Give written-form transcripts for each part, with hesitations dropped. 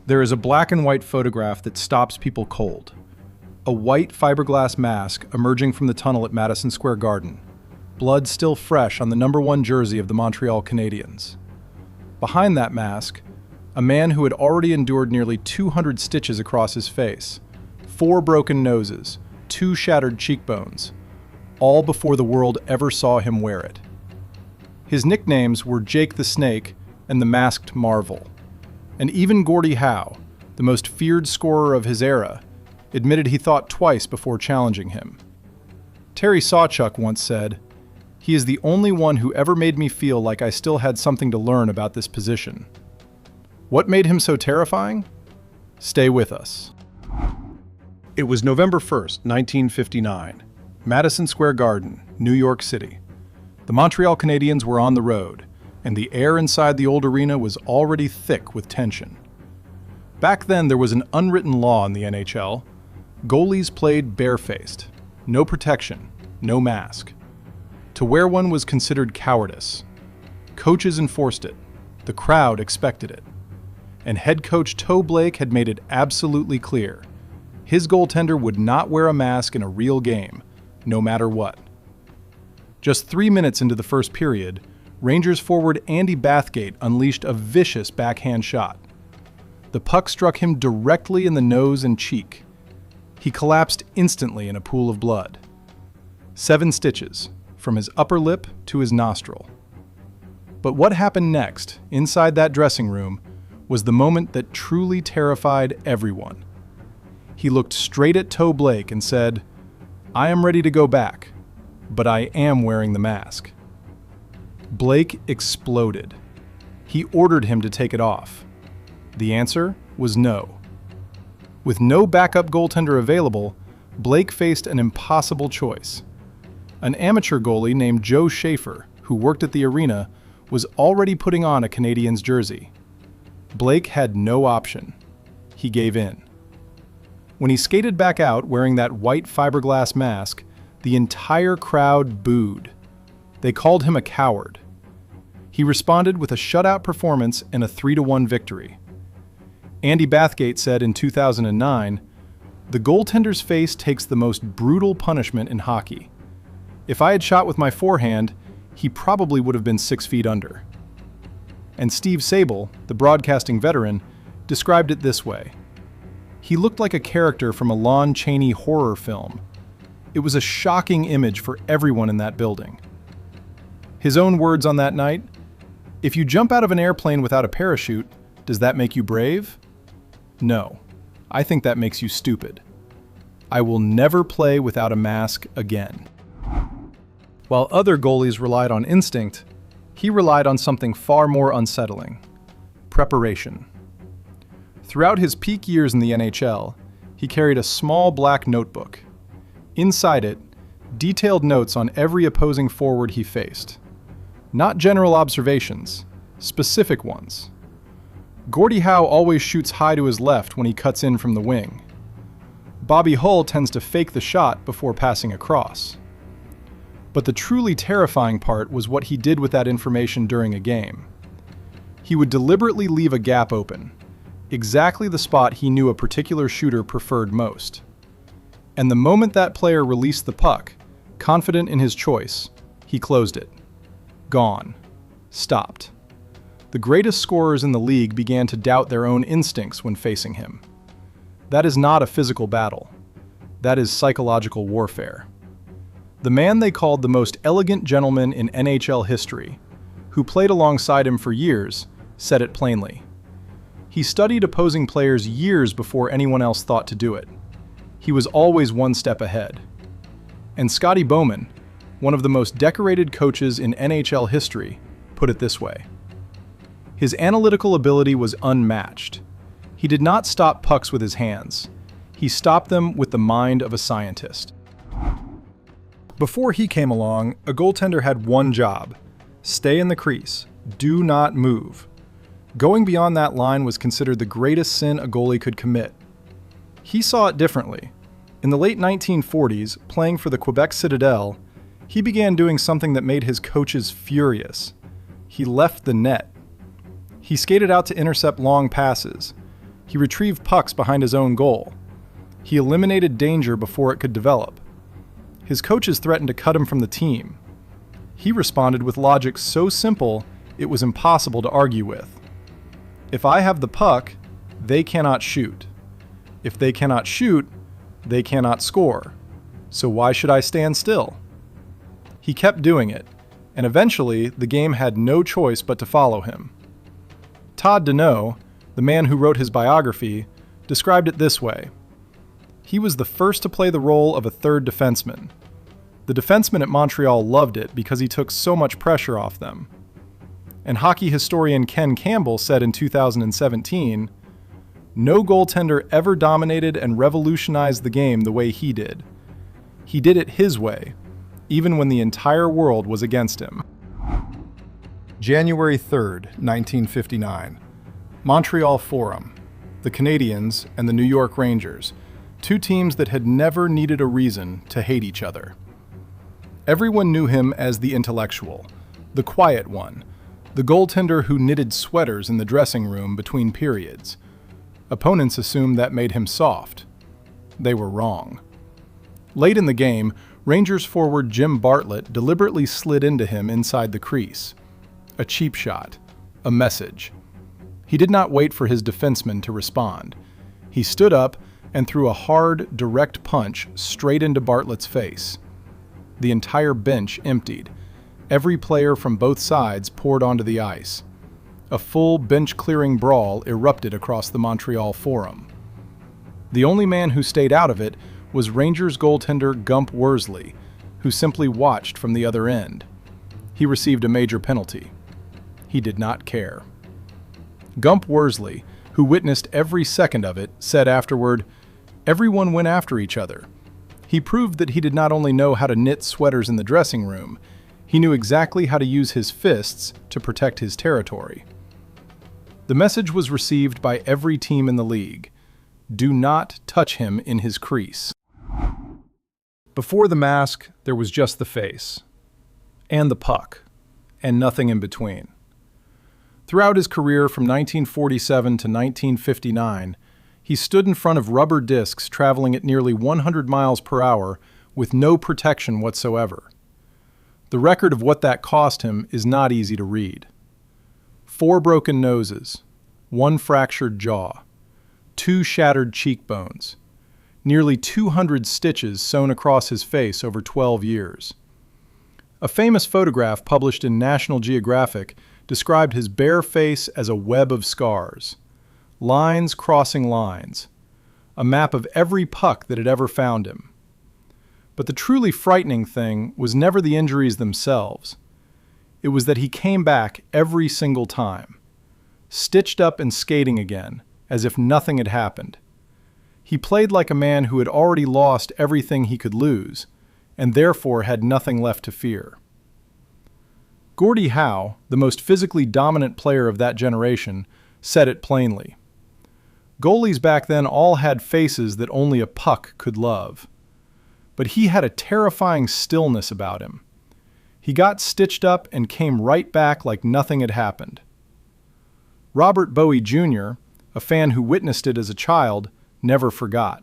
There is a black and white photograph that stops people cold. A white fiberglass mask emerging from the tunnel at Madison Square Garden. Blood still fresh on the #1 jersey of the Montreal Canadiens. Behind that mask, a man who had already endured nearly 200 stitches across his face, 4 broken noses, 2 shattered cheekbones, all before the world ever saw him wear it. His nicknames were Jake the Snake and the Masked Marvel. And even Gordie Howe, the most feared scorer of his era, admitted he thought twice before challenging him. Terry Sawchuk once said, "He is the only one who ever made me feel like I still had something to learn about this position." What made him so terrifying? Stay with us. It was November 1st, 1959, Madison Square Garden, New York City. The Montreal Canadiens were on the road, and the air inside the old arena was already thick with tension. Back then, there was an unwritten law in the NHL. Goalies played barefaced, no protection, no mask. To wear one was considered cowardice. Coaches enforced it. The crowd expected it. And head coach Toe Blake had made it absolutely clear. His goaltender would not wear a mask in a real game, no matter what. Just 3 minutes into the first period, Rangers forward Andy Bathgate unleashed a vicious backhand shot. The puck struck him directly in the nose and cheek. He collapsed instantly in a pool of blood. 7 stitches, from his upper lip to his nostril. But what happened next, inside that dressing room, was the moment that truly terrified everyone. He looked straight at Toe Blake and said, "I am ready to go back, but I am wearing the mask." Blake exploded. He ordered him to take it off. The answer was no. With no backup goaltender available, Blake faced an impossible choice. An amateur goalie named Joe Schaefer, who worked at the arena, was already putting on a Canadiens jersey. Blake had no option. He gave in. When he skated back out wearing that white fiberglass mask, the entire crowd booed. They called him a coward. He responded with a shutout performance and a 3-1 victory. Andy Bathgate said in 2009, "The goaltender's face takes the most brutal punishment in hockey. If I had shot with my forehand, he probably would have been 6 feet under." And Steve Sable, the broadcasting veteran, described it this way. He looked like a character from a Lon Chaney horror film. It was a shocking image for everyone in that building. His own words on that night, "If you jump out of an airplane without a parachute, does that make you brave? No, I think that makes you stupid. I will never play without a mask again." While other goalies relied on instinct, he relied on something far more unsettling: preparation. Throughout his peak years in the NHL, he carried a small black notebook. Inside it, detailed notes on every opposing forward he faced. Not general observations, specific ones. Gordie Howe always shoots high to his left when he cuts in from the wing. Bobby Hull tends to fake the shot before passing across. But the truly terrifying part was what he did with that information during a game. He would deliberately leave a gap open, exactly the spot he knew a particular shooter preferred most. And the moment that player released the puck, confident in his choice, he closed it. Gone. Stopped. The greatest scorers in the league began to doubt their own instincts when facing him. That is not a physical battle. That is psychological warfare. The man they called the most elegant gentleman in NHL history, who played alongside him for years, said it plainly. He studied opposing players years before anyone else thought to do it. He was always one step ahead. And Scotty Bowman, one of the most decorated coaches in NHL history, put it this way. His analytical ability was unmatched. He did not stop pucks with his hands. He stopped them with the mind of a scientist. Before he came along, a goaltender had one job: stay in the crease, do not move. Going beyond that line was considered the greatest sin a goalie could commit. He saw it differently. In the late 1940s, playing for the Quebec Citadel, he began doing something that made his coaches furious. He left the net. He skated out to intercept long passes. He retrieved pucks behind his own goal. He eliminated danger before it could develop. His coaches threatened to cut him from the team. He responded with logic so simple it was impossible to argue with. If I have the puck, they cannot shoot. If they cannot shoot, they cannot score. So why should I stand still? He kept doing it, and eventually the game had no choice but to follow him. Todd Deneau, the man who wrote his biography, described it this way. He was the first to play the role of a third defenseman. The defensemen at Montreal loved it because he took so much pressure off them. And hockey historian Ken Campbell said in 2017, "No goaltender ever dominated and revolutionized the game the way he did. He did it his way, even when the entire world was against him." January 3rd, 1959. Montreal Forum, the Canadiens and the New York Rangers, two teams that had never needed a reason to hate each other. Everyone knew him as the intellectual, the quiet one, the goaltender who knitted sweaters in the dressing room between periods. Opponents assumed that made him soft. They were wrong. Late in the game, Rangers forward Jim Bartlett deliberately slid into him inside the crease. A cheap shot. A message. He did not wait for his defenseman to respond. He stood up and threw a hard, direct punch straight into Bartlett's face. The entire bench emptied. Every player from both sides poured onto the ice. A full bench-clearing brawl erupted across the Montreal Forum. The only man who stayed out of it was Rangers goaltender Gump Worsley, who simply watched from the other end. He received a major penalty. He did not care. Gump Worsley, who witnessed every second of it, said afterward, "Everyone went after each other. He proved that he did not only know how to knit sweaters in the dressing room, he knew exactly how to use his fists to protect his territory." The message was received by every team in the league. Do not touch him in his crease. Before the mask, there was just the face. And the puck. And nothing in between. Throughout his career from 1947 to 1959, he stood in front of rubber discs traveling at nearly 100 miles per hour with no protection whatsoever. The record of what that cost him is not easy to read. 4 broken noses, 1 fractured jaw, 2 shattered cheekbones, nearly 200 stitches sewn across his face over 12 years. A famous photograph published in National Geographic described his bare face as a web of scars, lines crossing lines, a map of every puck that had ever found him. But the truly frightening thing was never the injuries themselves. It was that he came back every single time, stitched up and skating again, as if nothing had happened. He played like a man who had already lost everything he could lose, and therefore had nothing left to fear. Gordie Howe, the most physically dominant player of that generation, said it plainly. Goalies back then all had faces that only a puck could love. But he had a terrifying stillness about him. He got stitched up and came right back like nothing had happened. Robert Bowie Jr., a fan who witnessed it as a child, never forgot.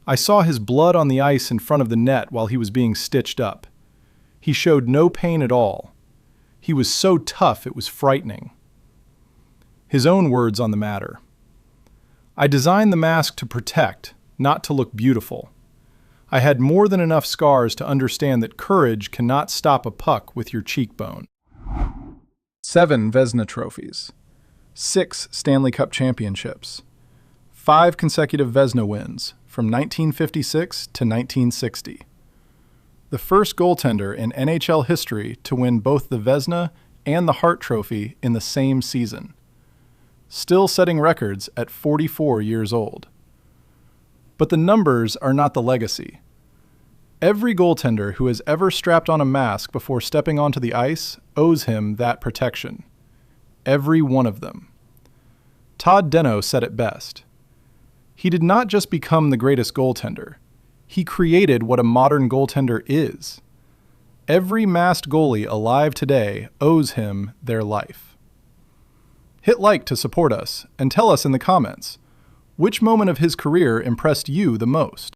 "I saw his blood on the ice in front of the net while he was being stitched up. He showed no pain at all. He was so tough it was frightening." His own words on the matter. "I designed the mask to protect, not to look beautiful. I had more than enough scars to understand that courage cannot stop a puck with your cheekbone." 7 Vezina Trophies, 6 Stanley Cup championships, 5 consecutive Vezina wins from 1956 to 1960. The first goaltender in NHL history to win both the Vezina and the Hart Trophy in the same season. Still setting records at 44 years old. But the numbers are not the legacy. Every goaltender who has ever strapped on a mask before stepping onto the ice owes him that protection. Every one of them. Todd Deneau said it best. He did not just become the greatest goaltender. He created what a modern goaltender is. Every masked goalie alive today owes him their life. Hit like to support us, and tell us in the comments, which moment of his career impressed you the most?